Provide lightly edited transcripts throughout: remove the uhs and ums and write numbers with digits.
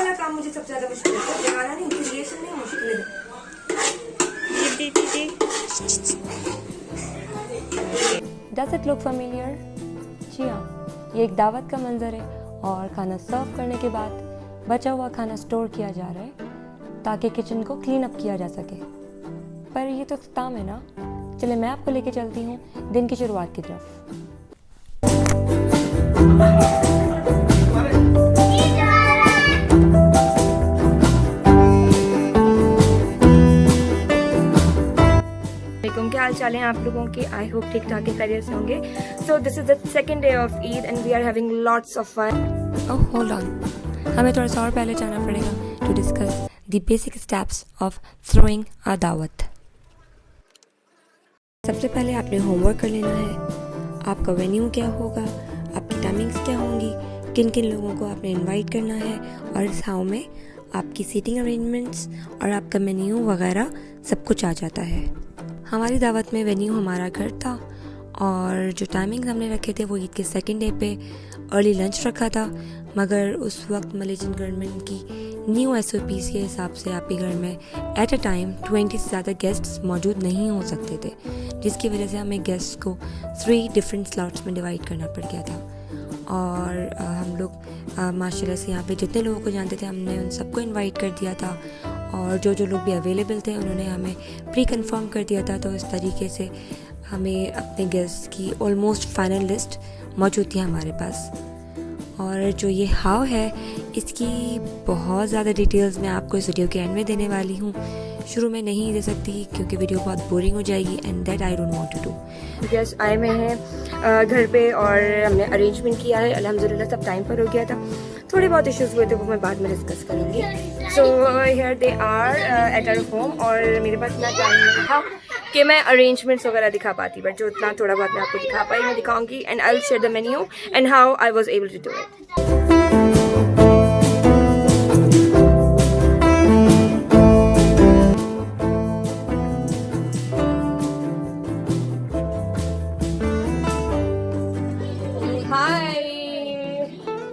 वाला काम मुझे सबसे ज्यादा मुश्किल लगता है, जगाना नहीं, क्रिएशन नहीं, मुश्किल है। Does it look familiar? जी हाँ, ये एक दावत का मंजर है और खाना सर्व करने के बाद बचा हुआ खाना स्टोर किया जा रहा है ताकि किचन को क्लीन अप किया जा सके। पर ये तो इख्तिताम है ना, चले मैं आपको लेके चलती हूँ दिन की शुरुआत की तरफ। क्या हाल चाल है आप लोगों के? आई होप ठीक ठाक के खैरियत से होंगे। So this is the second day of Eid and we are having lots of fun. Oh hold on, हमें थोड़ा सा और पहले जाना पड़ेगा to discuss the basic steps of throwing a दावत। सबसे पहले आपने होमवर्क कर लेना है। आपका वेन्यू क्या होगा, आपकी टाइमिंग्स क्या होंगी, किन किन लोगों को आपने इनवाइट करना है और इस हाउ में आपकी सीटिंग अरेंजमेंट्स और आपका मेन्यू वगैरह सब कुछ आ जाता है। हमारी दावत में वेन्यू हमारा घर था और जो टाइमिंग्स हमने रखे थे वो ईद के सेकंड डे पे अर्ली लंच रखा था, मगर उस वक्त मलेशियन गवर्नमेंट की न्यू SOPs के हिसाब से आपके घर में एट अ टाइम 20 से ज़्यादा गेस्ट्स मौजूद नहीं हो सकते थे, जिसकी वजह से हमें गेस्ट को 3 डिफरेंट स्लॉट्स में डिवाइड करना पड़ गया था। और हम लोग माशाल्लाह से यहाँ पे जितने लोगों को जानते थे हमने उन सबको इनवाइट कर दिया था और जो जो लोग भी अवेलेबल थे उन्होंने हमें प्री कंफर्म कर दिया था। तो इस तरीके से हमें अपने गेस्ट की ऑलमोस्ट फाइनल लिस्ट मौजूद थी हमारे पास। और जो ये हाउ है इसकी बहुत ज़्यादा डिटेल्स मैं आपको इस वीडियो के एंड में देने वाली हूँ, शुरू में नहीं दे सकती क्योंकि वीडियो बहुत बोरिंग हो जाएगी and that I don't want to do. Guest आए हुए हैं घर पे और हमने अरेंजमेंट किया है, अल्हम्दुलिल्लाह सब टाइम पर हो गया था। थोड़े बहुत इश्यूज हुए थे वो मैं बाद में डिस्कस करूँगी। So here they are at our home और मेरे पास इतना टाइम नहीं था कि मैं अरेंजमेंट्स वगैरह दिखा पाती, बट जो इतना थोड़ा बहुत मैं आपको दिखा पाई मैं दिखाऊंगी and I will share the menu and how I was able to do it.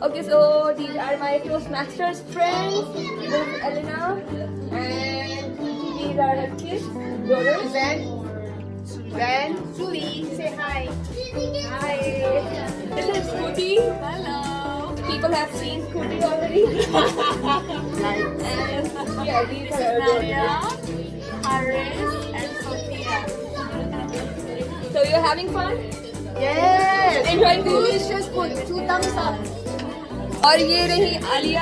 Okay, so these are my Toastmasters friends. This is Elena, and these are her kids, daughters. Suzanne, Julie, say hi. Hi. This is Scooty. Hello. People have seen Scooty already. And yeah, these are her Nadia, daughters. Haris, and Sophia. So you're having fun? Yes. Enjoying food? Delicious food. 2 thumbs up. और ये रही आलिया।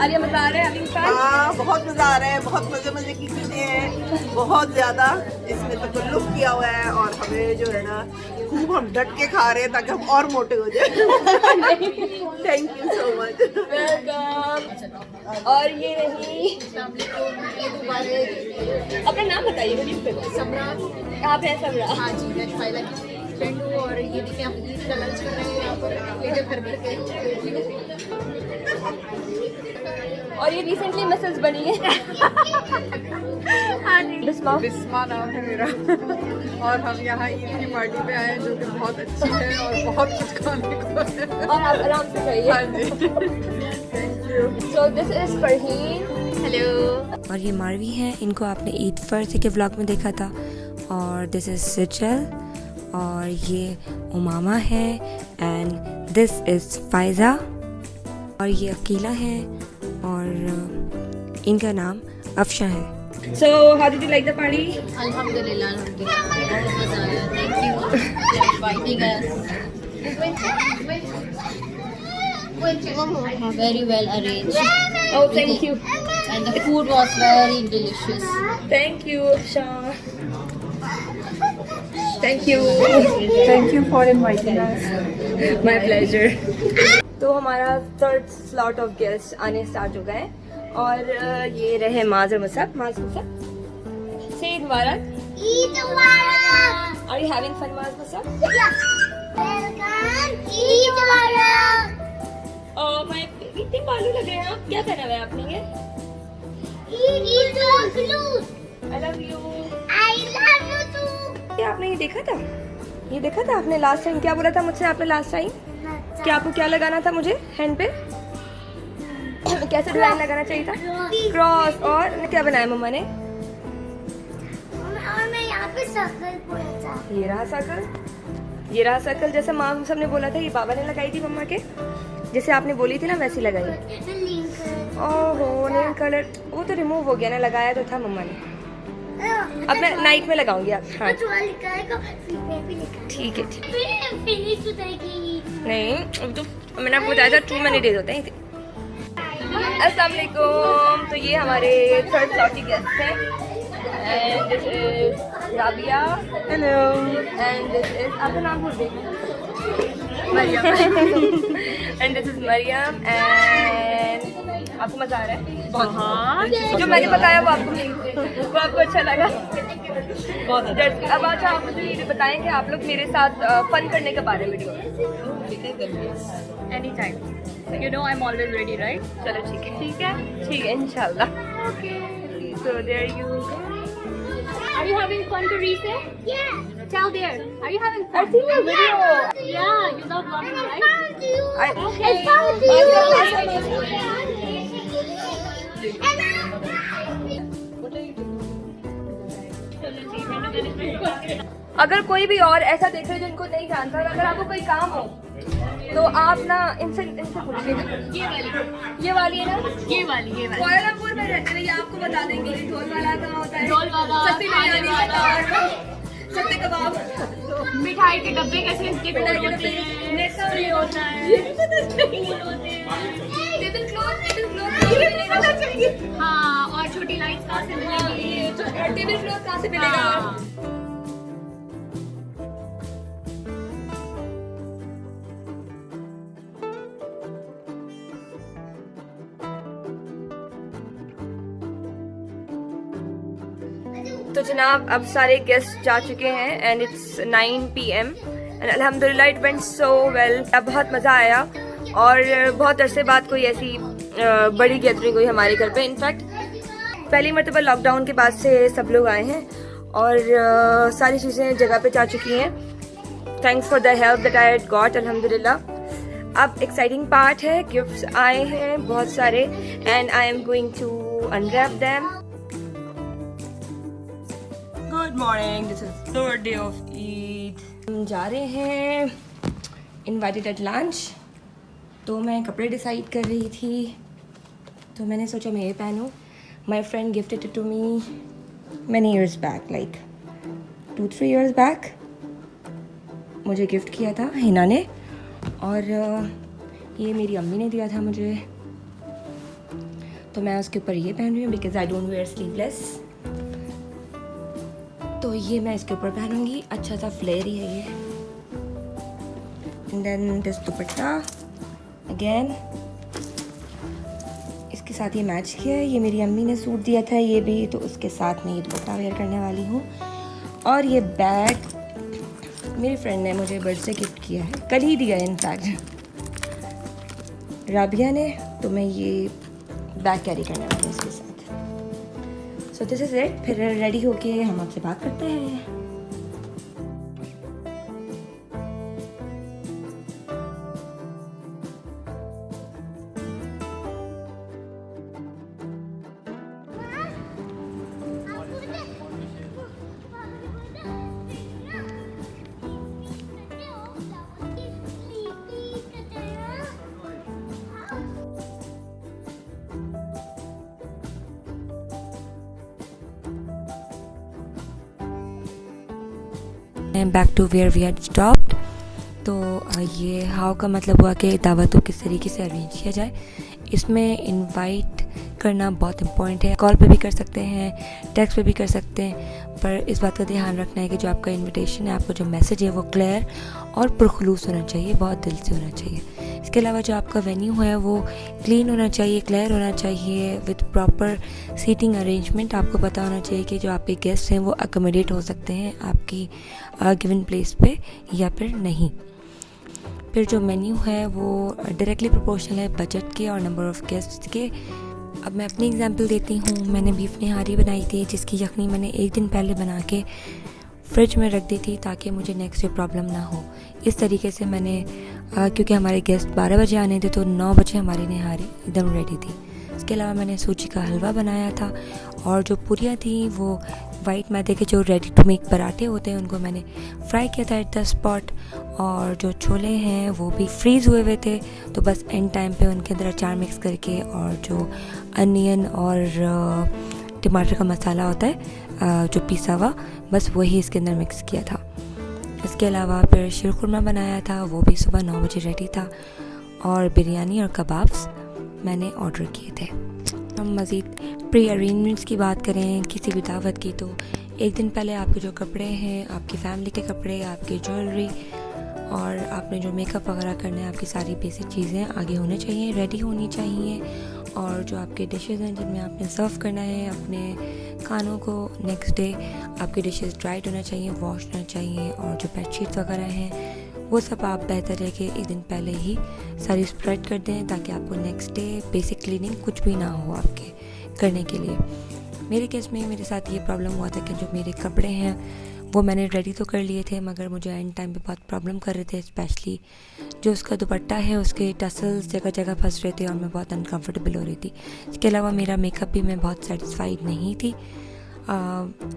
आलिया मजा आ रहा है having fun? हाँ, बहुत मजा आ रहा है, बहुत मजे की चीजें हैं, बहुत ज्यादा इसमें तकल्लुफ किया हुआ है और हमें जो है ना खूब हम डट के खा रहे हैं ताकि हम और मोटे हो जाए। Thank you so much. Welcome. और ये रही, अपना नाम बताइए वीडियो पे। समरा। आप हैं समरा? हाँ जी, मैं फाइला की फ्रेंड हूँ और ये देखिए आप ईद का लंच कर रहे हैं यहाँ पर प्लेटें भर भर के। और ये रिसेंटली मिसेस बनी है। हाँ जी। बिस्मा। बिस्मा नाम है मेरा और हम यहाँ ईद की पार्टी पे आए हैं जो कि बहुत अच्छी है और बहुत कुछ खाने को है। और आप आराम से खाइए। हाँ जी, thank you. So this is Farheen. Hello. और ये मारवी हैं, इनको आपने ईद फर्स्ट के व्लॉग में देखा था। और दिस इज सिचल और ये उमामा है एंड दिस इज फायजा और ये अकीला है और इनका नाम अफशा है। So how did you like the party? अल्हम्दुलिल्लाह, अल्हम्दुलिल्लाह, बहुत मजा आया। Thank you for inviting us. Very well arranged. Oh, thank you. And the food was very delicious. Thank you, Afsha. Thank you. Thank you for inviting us. My pleasure. तो हमारा third slot of guest आने start हो गए और ये रहे माज और मुसब। माज मुसब, से ईद मुबारक। Eid Mubarak! Are you having fun, माज मुसब? Welcome! Eid Mubarak! मैं इतने बालू लग रहे हैं आप, क्या पहना हुआ है आपने ये? Eid Mubarak! I love you. I love you too! क्या आपने ये देखा था? ये देखा था आपने लास्ट टाइम? क्या बोला था मुझसे आपने लास्ट टाइम? कि आपको क्या लगाना था मुझे हैंड पे? कैसे डिजाइन लगाना चाहिए था? क्रॉस। और क्या बनाया मम्मा ने? और मैं यहाँ पे सर्कल बोला था। ये रहा सर्कल, ये रहा सर्कल। जैसे माँ सबने बोला था, ये बाबा ने लगाई थी मम्मा के, जैसे आपने बोली थी ना वैसी लगाई। ओहो नेल कलर वो तो रिमूव हो गया ना, लगाया तो था मम्मा ने। अब मैं नाइट में लगाऊंगी आप। हाँ ठीक है ठीक। नहीं अब तो मैंने आपको बताया था 2 मिनट होते हैं। अस्सलाम वालेकुम। तो ये हमारे थर्ड फ्लोर की गेस्ट हैं and this is Rabia. Hello. And this is आपका नाम भूल गई Mariam. And this is Mariam. एंड आपको मजा आ रहा है बहुत? हाँ जो मैंने बताया वो आपको अच्छा लगा बहुत अच्छा। अब अच्छा आप मुझे ये बताएं कि आप लोग मेरे साथ फन करने के बारे में any time, you know I am always ready, right? चलो ठीक है ठीक है इंशाल्लाह। So there you go. Are you having fun to reset? Yeah. Tell there. Are you having fun? I've seen your video. Yeah, you love vlogging, right? It's found you. अगर कोई भी और ऐसा देख रहे जिनको नहीं जानता, अगर आपको कोई काम हो तो आप ना इनसे पूछिएगा। ये वाली है ना? ये वाली कोयलापुर में रहते हैं, ये आपको बता देंगे। ढोल वाला कहाँ होता है? ढोल वाला, सस्ती बिरयानी सस्ते कबाब, मिठाई के डब्बे कैसे इसके मिठाई के डब्बे, नेता फ्री होता है, टेबल क्लॉथ चाहिए। हाँ, और छोटी लाइट्स कहाँ से मिलेगी? टेबल क्लॉथ कहाँ से मिलेगा? तो जनाब अब सारे गेस्ट जा चुके हैं एंड इट्स 9 PM एंड अल्हम्दुलिल्लाह इट वेंट सो वेल। बहुत मज़ा आया और बहुत अरसे बाद कोई ऐसी बड़ी गैदरिंग हुई हमारे घर पे। इनफैक्ट पहली मरतबा लॉकडाउन के बाद से सब लोग आए हैं और सारी चीज़ें जगह पे जा चुकी हैं। Thanks for the help that I had got अल्हम्दुलिल्लाह। अब एक्साइटिंग पार्ट है, गिफ्ट्स आए हैं बहुत सारे and I am going to unwrap them. Good morning, this is third day of Eid. हम जा रहे हैं इनवाइटेड एट लंच। तो मैं कपड़े डिसाइड कर रही थी तो मैंने सोचा मैं ये पहनूं। My friend gifted it to me many years back, like 2-3 years back मुझे गिफ्ट किया था हिना ने और ये मेरी अम्मी ने दिया था मुझे। तो मैं उसके ऊपर ये पहन रही हूँ because I don't wear sleeveless. तो ये मैं इसके ऊपर पहनूंगी, अच्छा सा फ्लेयर ही है ये। And then this dupatta again इसके साथ ये मैच किया है। ये मेरी अम्मी ने सूट दिया था ये भी, तो उसके साथ मैं ये दुपट्टा वेयर करने वाली हूँ। और ये बैग मेरी फ्रेंड ने मुझे बर्थडे गिफ्ट किया है, कल ही दिया है इनफैक्ट राबिया ने। तो मैं ये बैग कैरी करने वाली हूँ इसके साथ। So this is it. फिर रेडी होके हम आपसे बात करते हैं। Back to where we had stopped. तो ये हाउ का मतलब हुआ कि दावत को किस तरीके से अरेंज किया जाए। इसमें इनवाइट करना बहुत इम्पॉर्टेंट है। कॉल पे भी कर सकते हैं, टेक्स्ट पे भी कर सकते हैं, पर इस बात का ध्यान रखना है कि जो आपका इनविटेशन है, आपका जो मैसेज है वो क्लियर और पुरखलूस होना चाहिए, बहुत दिल से होना चाहिए। इसके अलावा जो आपका वेन्यू है वो क्लीन होना चाहिए, क्लियर होना चाहिए, विद प्रॉपर सीटिंग अरेंजमेंट। आपको पता होना चाहिए कि जो आपके गेस्ट हैं वो अकोमोडेट हो सकते हैं आपकी गिवन प्लेस पे या फिर नहीं। फिर जो मेन्यू है वो डायरेक्टली प्रोपोर्शनल है बजट के और नंबर ऑफ़ गेस्ट के। अब मैं अपनी एग्जांपल देती हूँ। मैंने बीफ निहारी बनाई थी जिसकी यखनी मैंने एक दिन पहले बना के फ्रिज में रख दी थी ताकि मुझे नेक्स्ट डे प्रॉब्लम ना हो। इस तरीके से मैंने क्योंकि हमारे गेस्ट 12 बजे आने थे तो 9 बजे हमारी निहारी एकदम रेडी थी। इसके अलावा मैंने सूजी का हलवा बनाया था और जो पूरियाँ थी वो वाइट मैदे के जो रेडी टू मेक पराठे होते हैं उनको मैंने फ्राई किया था एट द स्पॉट। और जो छोले हैं वो भी फ्रीज़ हुए हुए थे, तो बस एंड टाइम पे उनके अंदर अचार मिक्स करके और जो अनियन और टमाटर का मसाला होता है जो पिसा हुआ, बस वही इसके अंदर मिक्स किया था। इसके अलावा फिर शीरखुरमा बनाया था, वो भी सुबह 9 बजे रेडी था। और बिरयानी और कबाब्स मैंने ऑर्डर किए थे। हम मज़ीद प्री अरेंजमेंट्स की बात करें किसी भी दावत की, तो एक दिन पहले आपके जो कपड़े हैं, आपकी फैमिली के कपड़े, आपकी ज्वेलरी और आपने जो मेकअप वगैरह करना है, आपकी सारी बेसिक चीज़ें आगे होनी चाहिए, रेडी होनी चाहिए। और जो आपके डिशेस हैं जिनमें आपने सर्व करना है अपने खानों को, नेक्स्ट डे आपके डिशेस ड्राइड होना चाहिए, वॉश होना चाहिए। और जो बेडशीट्स वगैरह हैं वो सब आप बेहतर है कि एक दिन पहले ही सारी स्प्रेड कर दें ताकि आपको नेक्स्ट डे बेसिक क्लीनिंग कुछ भी ना हो आपके करने के लिए। मेरे केस में मेरे साथ ये प्रॉब्लम हुआ था कि जो मेरे कपड़े हैं वो मैंने रेडी तो कर लिए थे मगर मुझे एंड टाइम पे बहुत प्रॉब्लम कर रहे थे, स्पेशली जो उसका दुपट्टा है उसके टसल्स जगह जगह फंस रहे थे और मैं बहुत अनकंफर्टेबल हो रही थी। इसके अलावा मेरा मेकअप भी मैं बहुत सेटिस्फाइड नहीं थी,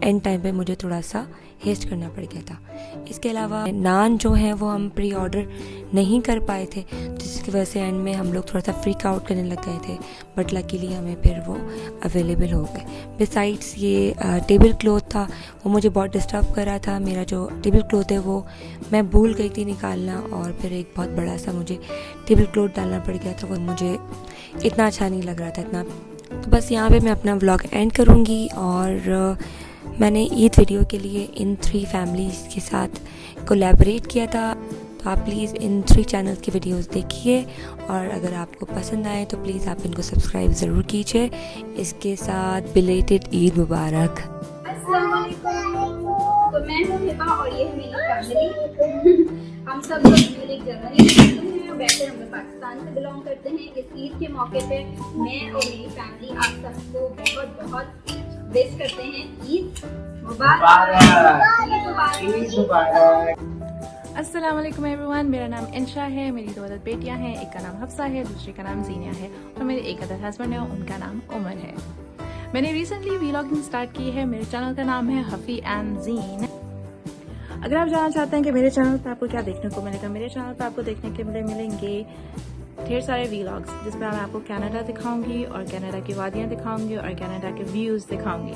एंड टाइम पे मुझे थोड़ा सा हेस्ट करना पड़ गया था। इसके अलावा नान जो है वो हम प्री ऑर्डर नहीं कर पाए थे, जिसकी वजह से एंड में हम लोग थोड़ा सा फ्रीक आउट करने लग गए थे, बट लकीली हमें फिर वो अवेलेबल हो गए। बिसाइड्स ये टेबल क्लॉथ था, वो मुझे बहुत डिस्टर्ब कर रहा था। मेरा जो टेबल क्लॉथ है वो मैं भूल गई थी निकालना और फिर एक बहुत बड़ा सा मुझे टेबल क्लॉथ डालना पड़ गया था, वो मुझे इतना अच्छा नहीं लग रहा था इतना। तो बस यहाँ पे मैं अपना व्लॉग एंड करूँगी और मैंने ईद वीडियो के लिए इन 3 फैमिलीज़ के साथ कोलैबोरेट किया था, तो आप प्लीज़ इन 3 चैनल्स की वीडियोस देखिए और अगर आपको पसंद आए तो प्लीज़ आप इनको सब्सक्राइब ज़रूर कीजिए। इसके साथ बिलेटेड ईद मुबारक। अस्सलाम वालेकुम। तो मैं हूँ हिबा और ये है मेरी फैमिली। हम सब लोग मिल एक जगह रहते हैं, वैसे हम लोग पाकिस्तान से बिलोंग करते हैं। इस ईद के मौके पे मैं और मेरी फैमिली आप सबको बहुत बहुत विश करते हैं। ईद मुबारक। ईद मुबारक। अस्सलाम वालेकुम एवरीवन, मेरा नाम इंशा है, मेरी 2 अदद बेटियां हैं, एक का नाम हफ्सा है, दूसरी का नाम जीनिया है और मेरे एक अदद हस्बैंड है, उनका नाम उमर है। मैंने रिसेंटली व्लॉगिंग स्टार्ट की है, मेरे चैनल का नाम है हफी एंड जीन। अगर आप जानना चाहते हैं कि मेरे चैनल पर आपको क्या देखने को मिलेगा, मेरे चैनल पर आपको देखने के लिए मिलेंगे ढेर सारे व्लॉग्स जिसमें मैं आपको कनाडा दिखाऊंगी और कनाडा की वादियाँ दिखाऊंगी और कनाडा के व्यूज़ दिखाऊंगी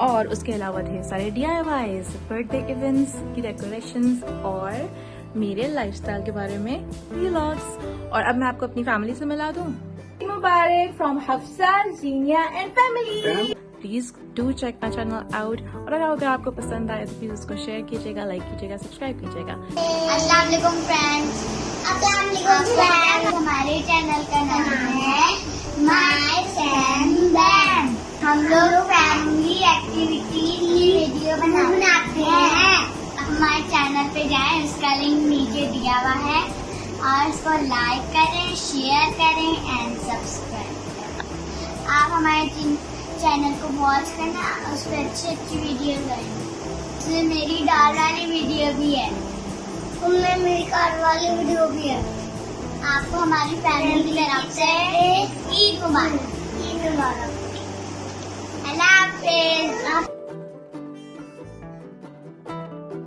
और उसके अलावा ढेर सारे DIYs, बर्थडे इवेंट्स की डेकोरेशंस और मेरे लाइफस्टाइल के बारे में व्लॉग्स। और अब मैं आपको अपनी फैमिली से मिला दूँ। मुबारक from Hafsa, Zeenia and family. Please do check my channel out और अगर आपको पसंद आए तो प्लीज उसको शेयर कीजिएगा, लाइक कीजिएगा, सब्सक्राइब कीजिएगा। अस्सलाम वालेकुम फ्रेंड्स। हमारे चैनल का नाम है माय सैम बैंड। हम लोग फैमिली एक्टिविटी वीडियो बनाते हैं। हमारे चैनल पे जाएं, उसका लिंक नीचे दिया हुआ है और इसको लाइक करें, शेयर करें एंड सब्सक्राइब करें। आप हमारे चैनल को वॉच करना, उस पर अच्छी वीडियो करें। इसमें मेरी डाल वाली वीडियो भी है, उनमें मेरी कार वाली वीडियो भी है। आपको हमारी फैमिली की तरफ से ईद मुबारक। अल्लाह हाफिज़।